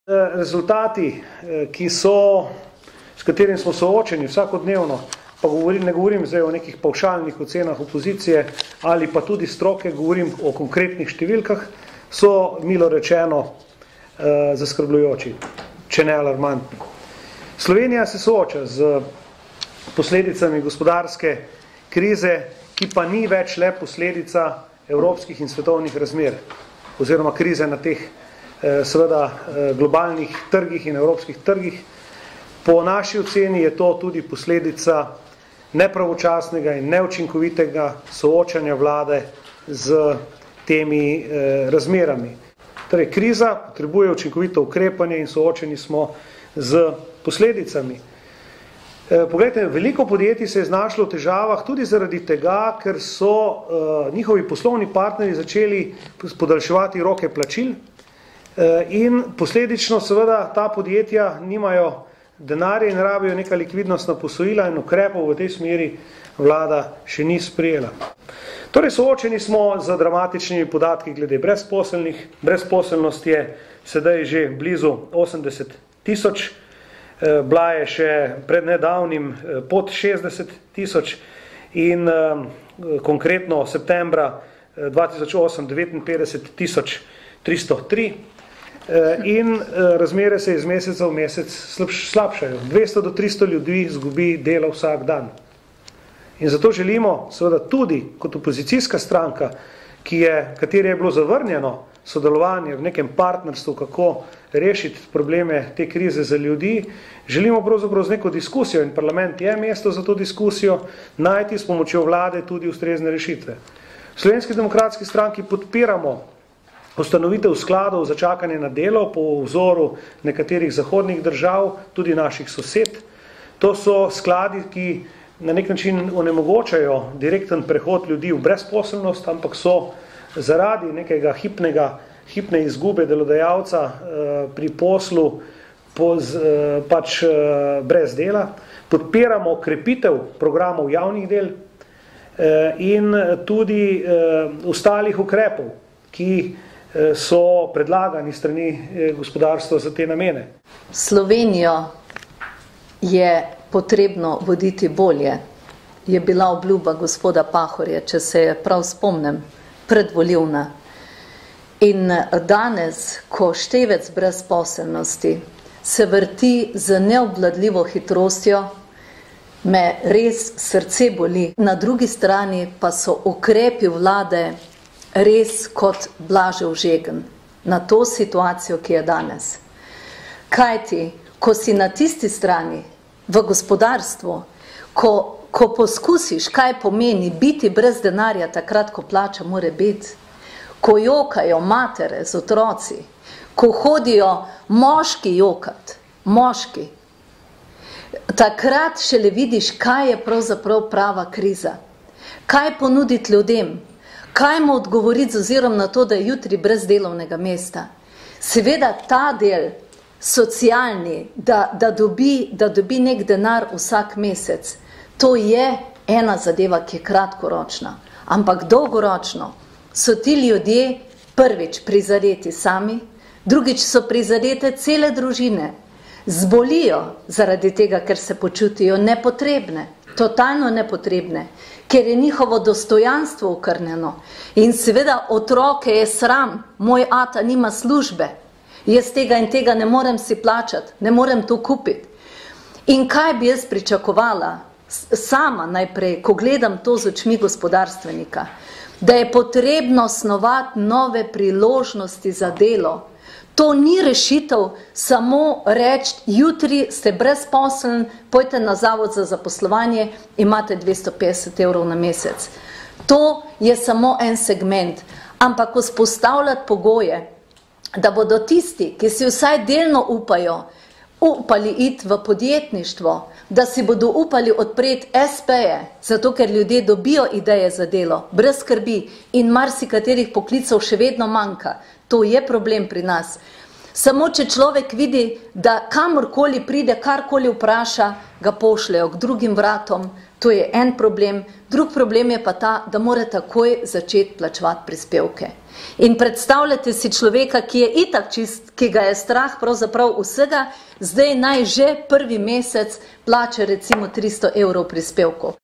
Rezultati, s katerimi smo soočeni vsakodnevno, pa ne govorim zdaj o nekih pavšalnih ocenah opozicije ali pa tudi stroke, govorim o konkretnih številkah, so milo rečeno zaskrbljujoči, če ne alarmantni. Slovenija se sooča z posledicami gospodarske krize, ki pa ni več le posledica evropskih in svetovnih razmer, oziroma krize na teh seveda globalnih trgih in evropskih trgih. Po naši oceni je to tudi posledica nepravočasnega in neučinkovitega soočanja vlade z temi razmerami. Torej, kriza potrebuje učinkovito ukrepanje in soočeni smo z posledicami. Poglejte, veliko podjetij se je znašlo v težavah tudi zaradi tega, ker so njihovi poslovni partnerji začeli podaljševati roke plačil in posledično seveda ta podjetja nimajo denarja in rabijo neka likvidnostna posojila in ukrepov v tej smeri vlada še ni sprejela. Torej, soočeni smo z dramatičnimi podatki glede brezposelnih. Brezposelnost je sedaj že blizu 80.000, bila je še pred nedavnim pod 60.000 in konkretno septembra 2008 59.303 in razmere se iz meseca v mesec slabšajo. 200 do 300 ljudi izgubi delo vsak dan. In zato želimo seveda tudi kot opozicijska stranka, kateri je bilo zavrnjeno sodelovanje v nekem partnerstvu, kako rešiti probleme te krize za ljudi, želimo pravzaprav z neko diskusijo in parlament je mesto za to diskusijo, najti s pomočjo vlade tudi ustrezne rešitve. V Slovenski demokratski stranki podpiramo ustanovitev skladov za čakanje na delo po vzoru nekaterih zahodnih držav, tudi naših sosed. To so skladi, ki na nek način onemogočajo direkten prehod ljudi v brezposelnost, ampak so zaradi nekega hipne izgube delodajalca pri poslu pač brez dela. Podpiramo krepitev programov javnih del in tudi ostalih ukrepov, ki so predlagani strani gospodarstva za te namene. Slovenijo je potrebno voditi bolje, je bila obljuba gospoda Pahorja, če se je prav spomnim, predvolilna. In danes, ko števec brezposelnosti se vrti z neobvladljivo hitrostjo, me res srce boli. Na drugi strani pa so ukrepi vlade res kot blažev žegen na to situacijo, ki je danes. Kajti, ko si na tisti strani v gospodarstvu, ko poskusiš, kaj pomeni biti brez denarja takrat, ko plača mora biti, ko jokajo matere z otroci, ko hodijo moški jokat, moški, takrat šele vidiš, kaj je pravzaprav prava kriza. Kaj ponuditi ljudem? Kaj mu odgovoriti z ozirom na to, da je jutri brez delovnega mesta? Seveda ta del socialni, da dobi nek denar vsak mesec, to je ena zadeva, ki je kratkoročna. Ampak dolgoročno so ti ljudje prvič prizadeti sami, drugič so prizadete cele družine. Zbolijo zaradi tega, ker se počutijo nepotrebne, totalno nepotrebne, ker je njihovo dostojanstvo okrnjeno. In seveda otroke je sram, moj ata nima službe, jaz tega in tega ne morem si plačati, ne morem to kupiti. In kaj bi jaz pričakovala sama najprej, ko gledam to z očmi gospodarstvenika, da je potrebno snovati nove priložnosti za delo. To ni rešitev samo reči, jutri ste brezposelni, pojte na zavod za zaposlovanje, imate 250 evrov na mesec. To je samo en segment, ampak vzpostavljati pogoje, da bodo tisti, ki si vsaj delno upali iti v podjetništvo, da si bodo upali odpreti SP-je, zato ker ljudje dobijo ideje za delo, brez skrbi in marsikaterih poklicev še vedno manjka. To je problem pri nas. Samo če človek vidi, da kamorkoli pride, karkoli vpraša, ga pošljajo k drugim vratom, to je en problem. Drug problem je pa ta, da mora takoj začeti plačevati prispevke. In predstavljate si človeka, ki je itak čist, ki ga je strah pravzaprav vsega, zdaj naj že prvi mesec plače recimo 300 € prispevkov.